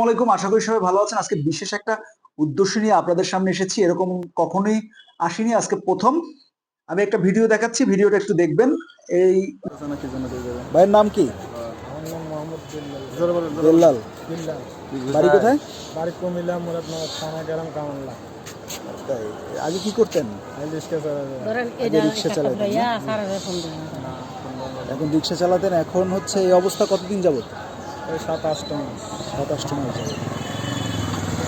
আসসালামাইকুম, আশা করি সবাই ভালো আছেন। আজকে বিশেষ একটা উদ্দেশ্য নিয়ে আপনাদের সামনে এসেছি। এরকম কখনোই আসিনি, আজকে প্রথম। আমি একটা ভিডিও দেখাচ্ছি, ভিডিওটা একটু দেখবেন। এই ভাইয়ের নাম কি? আমার নাম মোহাম্মদ বিল্লাল। বেল্লাল। বিল্লাল। বাড়ি কোথায়? বাড়ি কুমিল্লা, মুরাদনগর থানা, গ্রাম কামাল্লা। তাই, আগে কি করতেন? রিক্সা আগে রিক্সা চালাতেন না? এখন রিক্সা চালাতেন, এখন হচ্ছে এই অবস্থা কতদিন যাবত? এই 7-8 মাস। 7-8 মাস যাবত।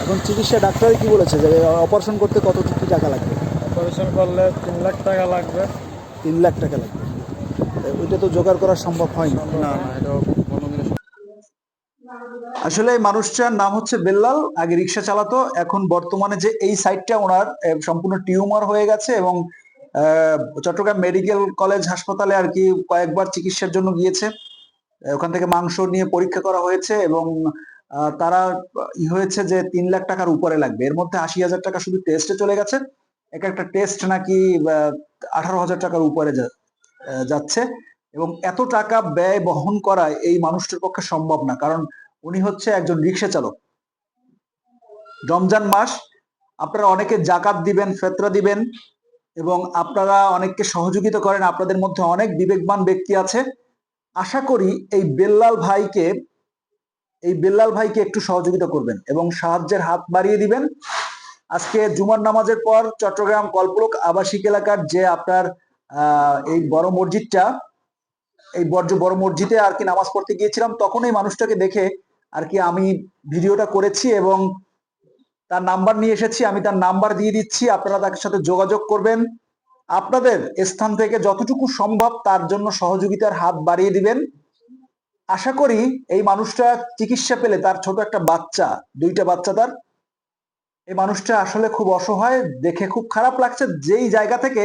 এখন চিকিৎসা ডাক্তারে কি বলেছে যে অপারেশন করতে কত কি টাকা লাগবে? অপারেশন করলে 3 লাখ টাকা লাগবে। 3 লাখ টাকা লাগবে। ওইটা তো জোগাড় করা সম্ভব হয় না। না, এটা আসলে এই মানুষটার নাম হচ্ছে বেল্লাল, আগে রিক্সা চালাতো। এখন বর্তমানে যে এই সাইডটা ওনার সম্পূর্ণ টিউমার হয়ে গেছে এবং চট্টগ্রাম মেডিকেল কলেজ হাসপাতালে আর কি কয়েকবার চিকিৎসার জন্য গিয়েছে। ওখান থেকে মাংস নিয়ে পরীক্ষা করা হয়েছে এবং তারা হয়েছে যে 3 লাখ টাকার উপরে লাগবে। এর মধ্যে 80,000 টাকা শুধু টেস্টে চলে গেছে। এক একটা টেস্ট নাকি 18,000 টাকার উপরে যাচ্ছে এবং এত টাকা ব্যয় বহন করা এই মানুষটার পক্ষে সম্ভব না, কারণ উনি হচ্ছে একজন রিক্সা চালক। রমজান মাস, আপনারা অনেকে জাকাত দিবেন, ফেতরা দিবেন এবং আপনারা অনেককে সহযোগিতা করেন। আপনাদের মধ্যে অনেক বিবেকবান ব্যক্তি আছে। আশা করি এই বেল্লাল ভাইকে একটু সহযোগিতা করবেন এবং সাহায্যের হাত বাড়িয়ে দিবেন। আজকে জুমার নামাজের পর চট্টগ্রাম কল্পলোক আবাসিক এলাকার যে আপনার এই বড় মসজিদটা, এই বড় মসজিদে আর কি নামাজ পড়তে গিয়েছিলাম, তখন এই মানুষটাকে দেখে আর কি আমি ভিডিওটা করেছি এবং তার নাম্বার নিয়ে এসেছি। আমি তার নাম্বার দিয়ে দিচ্ছি, আপনারা তার সাথে যোগাযোগ করবেন। আপনাদের স্থান থেকে যতটুকু সম্ভব তার জন্য সহযোগিতার হাত বাড়িয়ে দিবেন। আশা করি এই মানুষটা চিকিৎসা পেলে, তার ছোট একটা বাচ্চা, 2টা বাচ্চা তার, এই মানুষটা আসলে খুব অসহায়, দেখে খুব খারাপ লাগছে। যেই জায়গা থেকে,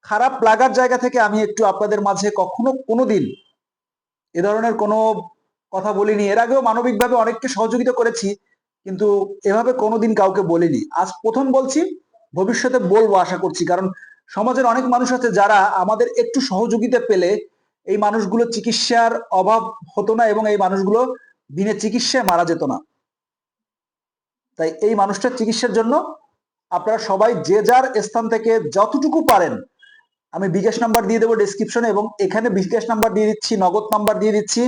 খারাপ লাগার জায়গা থেকে আমি একটু আপনাদের মাঝে কখনো কোনোদিন এ ধরনের কোনো কথা বলিনি। এর আগেও মানবিকভাবে অনেককে সহযোগিতা করেছি, কিন্তু এভাবে কোনোদিন কাউকে বলিনি। আজ প্রথম বলছি, ভবিষ্যতে বলবো আশা করছি, কারণ সমাজের অনেক মানুষ আছে যারা আমাদের একটু সহযোগিতা পেলে এই মানুষগুলো চিকিৎসার অভাব হতো না এবং এই মানুষগুলো বিনা চিকিৎসায় মারা যেত না। তাই এই মানুষটার চিকিৎসার জন্য আপনারা সবাই যে যার স্থান থেকে যতটুকু পারেন, আমি বিকাশ নাম্বার দিয়ে দেবো ডেসক্রিপশনে এবং এখানে বিকাশ নাম্বার দিয়ে দিচ্ছি, নগদ নাম্বার দিয়ে দিচ্ছি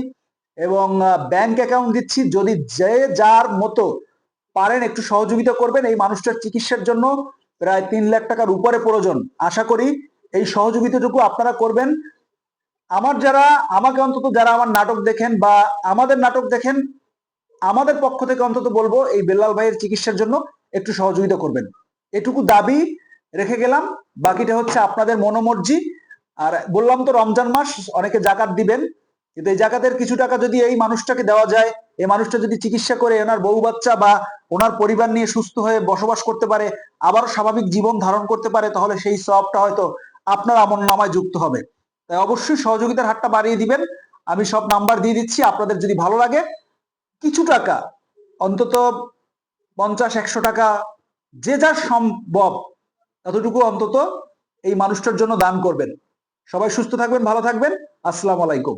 এবং ব্যাংক অ্যাকাউন্ট দিচ্ছি। যদি যে যার মতো পারেন একটু সহযোগিতা করবেন। এই মানুষটার চিকিৎসার জন্য প্রায় 3 লাখ টাকার উপরে প্রয়োজন। আশা করি এই সহযোগিতাটুকু আপনারা করবেন। আমাকে অন্তত যারা আমার নাটক দেখেন বা আমাদের নাটক দেখেন, আমাদের পক্ষ থেকে অন্তত বলবো এই বেল্লাল ভাইয়ের চিকিৎসার জন্য একটু সহযোগিতা করবেন। এটুকু দাবি রেখে গেলাম, বাকিটা হচ্ছে আপনাদের মনোমর্জি। আর বললাম তো রমজান মাস, অনেকে জাকাত দিবেন, কিন্তু এই জাকাতের কিছু টাকা যদি এই মানুষটাকে দেওয়া যায়, এই মানুষটা যদি চিকিৎসা করে ওনার বউ বাচ্চা বা ওনার পরিবার নিয়ে সুস্থ হয়ে বসবাস করতে পারে, আবারও স্বাভাবিক জীবন ধারণ করতে পারে, তাহলে সেই সবটা হয়তো আপনার আমলনামায় যুক্ত হবে। তাই অবশ্যই সহযোগিতার হাতটা বাড়িয়ে দিবেন। আমি সব নাম্বার দিয়ে দিচ্ছি, আপনাদের যদি ভালো লাগে কিছু টাকা, অন্তত 50-100 টাকা, যে যার সম্ভব ততটুকু অন্তত এই মানুষটার জন্য দান করবেন। সবাই সুস্থ থাকবেন, ভালো থাকবেন। আসসালামু আলাইকুম।